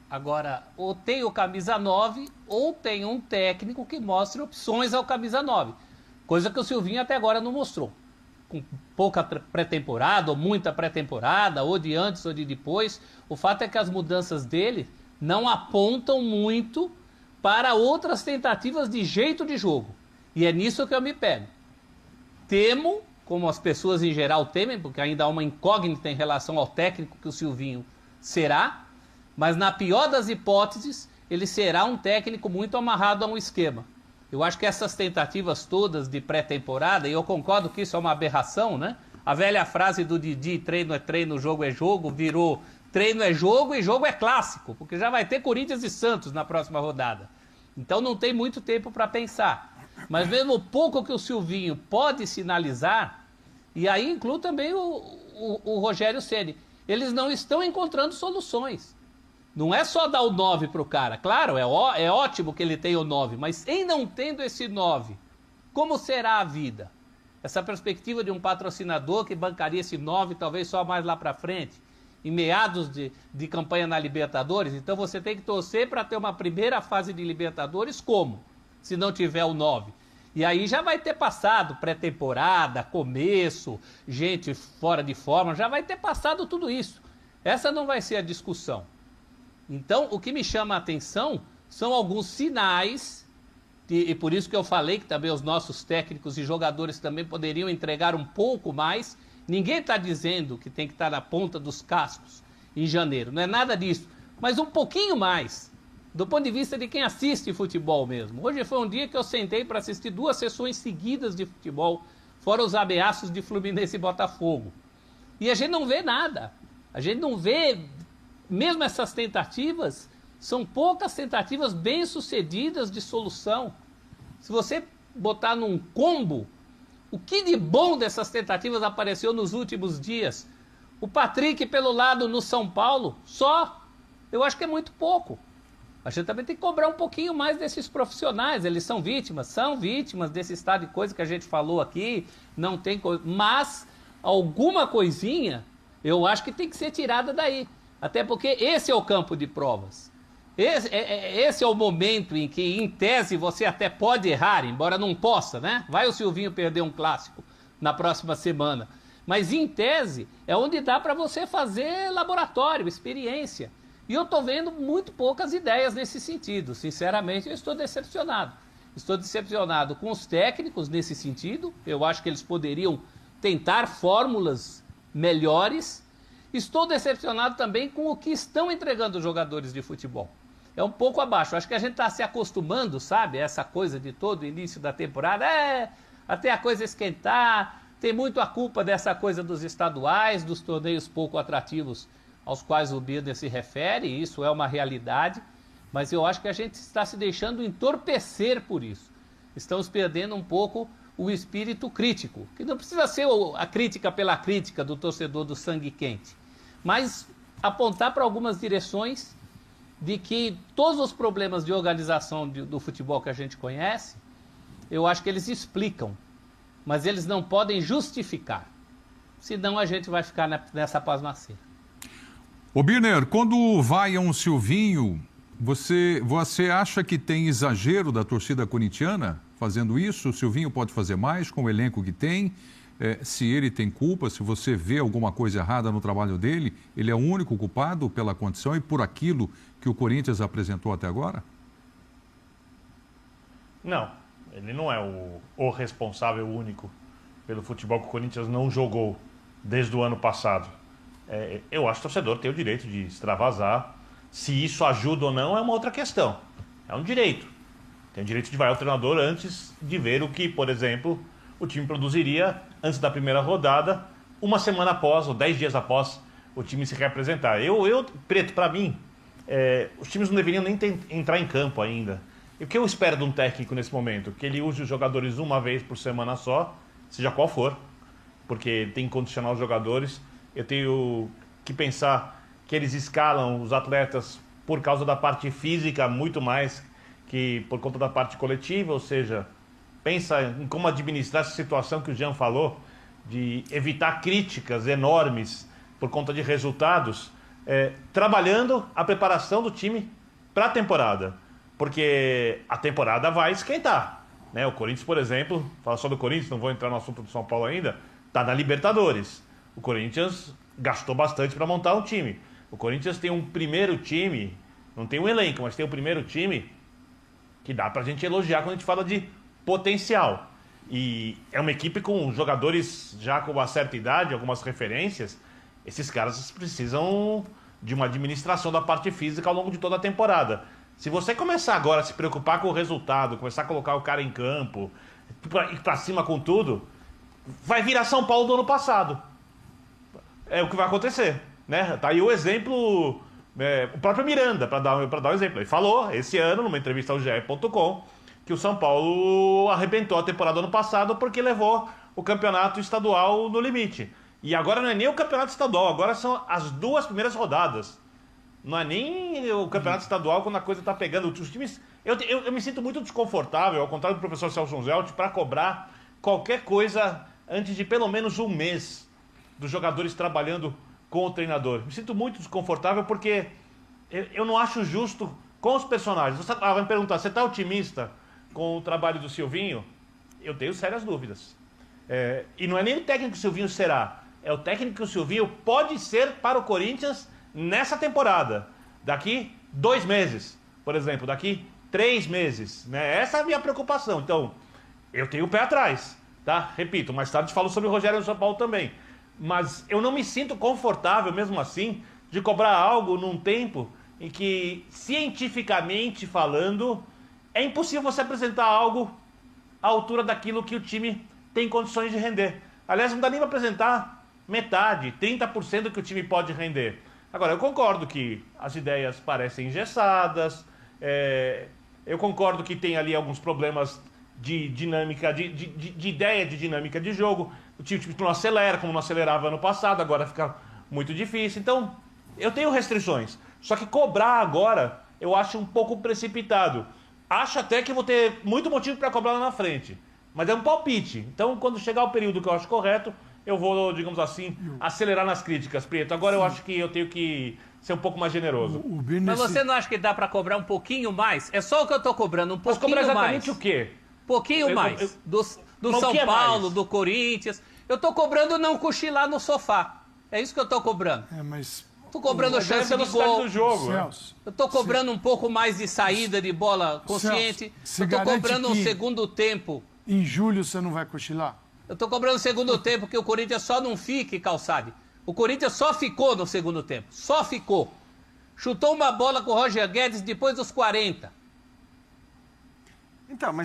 Agora, ou tem o camisa 9, ou tem um técnico que mostre opções ao camisa 9. Coisa que o Silvinho até agora não mostrou. Com pouca pré-temporada, ou muita pré-temporada, ou de antes ou de depois. O fato é que as mudanças dele não apontam muito para outras tentativas de jeito de jogo. E é nisso que eu me pego. Temo, como as pessoas em geral temem, porque ainda há uma incógnita em relação ao técnico que o Silvinho será, mas na pior das hipóteses, ele será um técnico muito amarrado a um esquema. Eu acho que essas tentativas todas de pré-temporada, e eu concordo que isso é uma aberração, né? A velha frase do Didi, treino é treino, jogo é jogo, virou treino é jogo e jogo é clássico, porque já vai ter Corinthians e Santos na próxima rodada. Então não tem muito tempo para pensar. Mas mesmo o pouco que o Silvinho pode sinalizar, e aí inclui também o Rogério Ceni, eles não estão encontrando soluções. Não é só dar o 9 para o cara. Claro, é ótimo que ele tenha o 9, mas em não tendo esse 9, como será a vida? Essa perspectiva de um patrocinador que bancaria esse 9 talvez só mais lá para frente, em meados de campanha na Libertadores. Então você tem que torcer para ter uma primeira fase de Libertadores como? Se não tiver o 9. E aí já vai ter passado pré-temporada, começo, gente fora de forma, já vai ter passado tudo isso. Essa não vai ser a discussão. Então, o que me chama a atenção são alguns sinais, e por isso que eu falei que também os nossos técnicos e jogadores também poderiam entregar um pouco mais. Ninguém está dizendo que tem que estar na ponta dos cascos em janeiro, não é nada disso, mas um pouquinho mais, do ponto de vista de quem assiste futebol mesmo. Hoje foi um dia que eu sentei para assistir 2 sessões seguidas de futebol, fora os ameaços de Fluminense e Botafogo. E a gente não vê nada, a gente não vê. Mesmo essas tentativas, são poucas tentativas bem-sucedidas de solução. Se você botar num combo, o que de bom dessas tentativas apareceu nos últimos dias? O Patrick pelo lado no São Paulo, só, eu acho que é muito pouco. A gente também tem que cobrar um pouquinho mais desses profissionais, eles são vítimas desse estado de coisa que a gente falou aqui, não tem coisa, mas alguma coisinha eu acho que tem que ser tirada daí. Até porque esse é o campo de provas. Esse é o momento em que, em tese, você até pode errar, embora não possa, né? Vai o Silvinho perder um clássico na próxima semana. Mas, em tese, é onde dá para você fazer laboratório, experiência. E eu estou vendo muito poucas ideias nesse sentido. Sinceramente, eu estou decepcionado. Estou decepcionado com os técnicos nesse sentido. Eu acho que eles poderiam tentar fórmulas melhores. Estou decepcionado também com o que estão entregando os jogadores de futebol. É um pouco abaixo. Acho que a gente está se acostumando, sabe? Essa coisa de todo início da temporada. Até a coisa esquentar. Tem muito a culpa dessa coisa dos estaduais, dos torneios pouco atrativos aos quais o Birner se refere. Isso é uma realidade. Mas eu acho que a gente está se deixando entorpecer por isso. Estamos perdendo um pouco o espírito crítico. Que não precisa ser a crítica pela crítica do torcedor do sangue quente. Mas apontar para algumas direções de que todos os problemas de organização do futebol que a gente conhece, eu acho que eles explicam, mas eles não podem justificar. Senão a gente vai ficar nessa pasmaceira. Ô Birner, quando vai a um Silvinho, você acha que tem exagero da torcida corintiana fazendo isso? O Silvinho pode fazer mais com o elenco que tem? Se ele tem culpa, se você vê alguma coisa errada no trabalho dele, ele é o único culpado pela condição e por aquilo que o Corinthians apresentou até agora? Não, ele não é o responsável único pelo futebol que o Corinthians não jogou desde o ano passado. Eu acho que o torcedor tem o direito de extravasar. Se isso ajuda ou não é uma outra questão. É um direito. Tem o direito de vaiar o treinador antes de ver o que, por exemplo, o time produziria antes da primeira rodada, uma semana após ou 10 dias após o time se reapresentar. Preto, para mim, os times não deveriam nem entrar em campo ainda. E o que eu espero de um técnico nesse momento? Que ele use os jogadores uma vez por semana só, seja qual for, porque tem que condicionar os jogadores. Eu tenho que pensar que eles escalam os atletas por causa da parte física muito mais que por conta da parte coletiva, ou seja, pensa em como administrar essa situação que o Jean falou, de evitar críticas enormes por conta de resultados, trabalhando a preparação do time para a temporada. Porque a temporada vai esquentar. Né? O Corinthians, por exemplo, fala só do Corinthians, não vou entrar no assunto do São Paulo ainda, está na Libertadores. O Corinthians gastou bastante para montar um time. O Corinthians tem um primeiro time, não tem um elenco, mas tem um primeiro time que dá pra gente elogiar quando a gente fala de potencial. E é uma equipe com jogadores já com uma certa idade, algumas referências. Esses caras precisam de uma administração da parte física ao longo de toda a temporada. Se você começar agora a se preocupar com o resultado, começar a colocar o cara em campo, ir pra cima com tudo, vai virar São Paulo do ano passado. É o que vai acontecer, né? Tá aí o exemplo, o próprio Miranda, para dar um exemplo. Ele falou esse ano, numa entrevista ao GE.com, que o São Paulo arrebentou a temporada do ano passado porque levou o campeonato estadual no limite. E agora não é nem o campeonato estadual, agora são as 2 primeiras rodadas. Não é nem o campeonato estadual quando a coisa tá pegando. Os times, eu me sinto muito desconfortável, ao contrário do professor Celso Zelt, para cobrar qualquer coisa antes de pelo menos um mês dos jogadores trabalhando com o treinador. Me sinto muito desconfortável porque eu não acho justo com os personagens. Você vai me perguntar, você está otimista com o trabalho do Silvinho? Eu tenho sérias dúvidas. E não é nem o técnico que o Silvinho será, é o técnico que o Silvinho pode ser para o Corinthians nessa temporada. Daqui 2 meses, por exemplo, daqui 3 meses. Né? Essa é a minha preocupação. Então, eu tenho o pé atrás. Tá? Repito, mais tarde falo sobre o Rogério do São Paulo também. Mas eu não me sinto confortável, mesmo assim, de cobrar algo num tempo em que, cientificamente falando, é impossível você apresentar algo à altura daquilo que o time tem condições de render. Aliás, não dá nem para apresentar metade, 30% do que o time pode render. Agora, eu concordo que as ideias parecem engessadas, eu concordo que tem ali alguns problemas de dinâmica, de ideia de dinâmica de jogo. O time não acelera, como não acelerava ano passado, agora fica muito difícil. Então, eu tenho restrições. Só que cobrar agora, eu acho um pouco precipitado. Acho até que vou ter muito motivo para cobrar lá na frente. Mas é um palpite. Então, quando chegar o período que eu acho correto, eu vou, digamos assim, acelerar nas críticas, Prieto. Agora eu acho que eu tenho que ser um pouco mais generoso. Mas você não acha que dá para cobrar um pouquinho mais? É só o que eu tô cobrando, um pouquinho mais. Mas cobrar exatamente o quê? Pouquinho mais. Do São Paulo, do Corinthians. Eu tô cobrando não cochilar no sofá. É isso que eu tô cobrando. Mas... Tô cobrando chance de gol. Do jogo, Celso, Eu tô cobrando um pouco mais de saída de bola consciente. Celso, eu tô cobrando um que segundo tempo. em julho você não vai cochilar? Eu tô cobrando um segundo tempo que o Corinthians só não fique, Calçade. O Corinthians só ficou no segundo tempo. Só ficou. Chutou uma bola com o Roger Guedes depois dos 40. Então, mas